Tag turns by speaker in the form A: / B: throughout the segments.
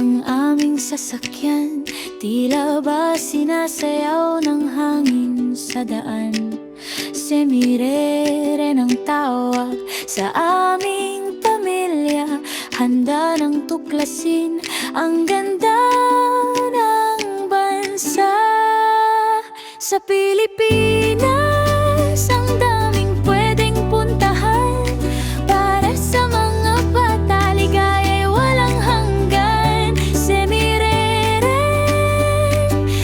A: ang aming sasakyan, tila ba sinasayaw ng hangin sa daan. Semirere ng tawag sa aming pamilya, handa ng tuklasin ang ganda ng bansa. Sa Pilipinas, ang daming pwedeng puntahan. Para sa mga bata, ligaya'y walang hanggan. Semirere,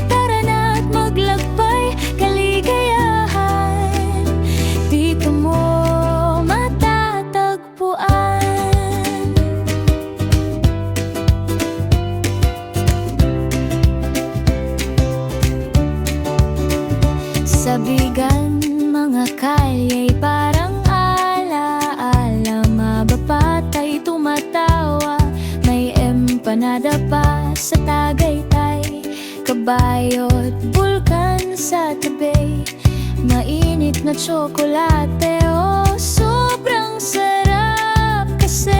A: tara na't maglakbay, kaligayahan dito mo matatagpuan. Sa bigan, mga kalya'y parang alaala. Mabapatay tumatawa, may empanada pa sa Tagaytay. Kabayo't bulkan sa tabi, mainit na tsokolate, oh sobrang sarap kasi.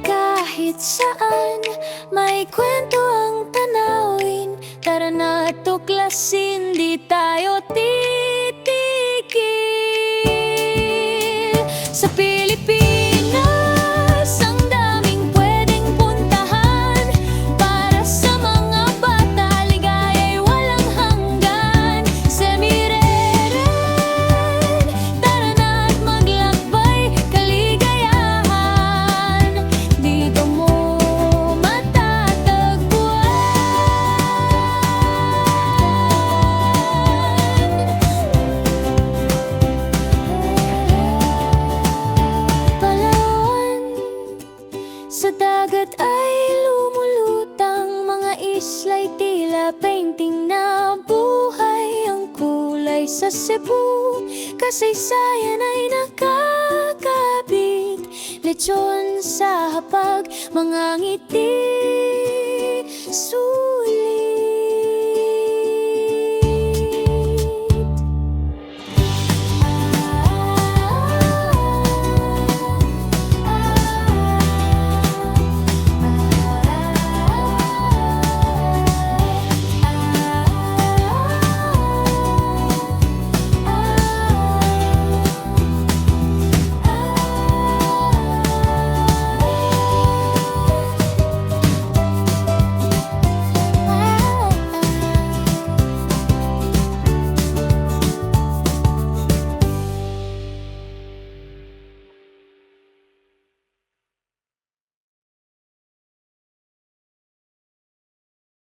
A: Kahit saan may kwento ang tanawin, tara na tuklasin, di tayo titigil. Sa Pilipinas, ang daming pwedeng puntahan. Para sa mga bata, ligaya'y walang hanggan. Semirere, tara na't maglakbay, kaligayahan dito mo matatagpuan. Palawan, sa dagat ay lumulutang mga isla'y tila painting na buhay. Ang kulay sa Cebu, kasaysayan ay nakakabig. Lechon sa hapag, mga ngiti, sulat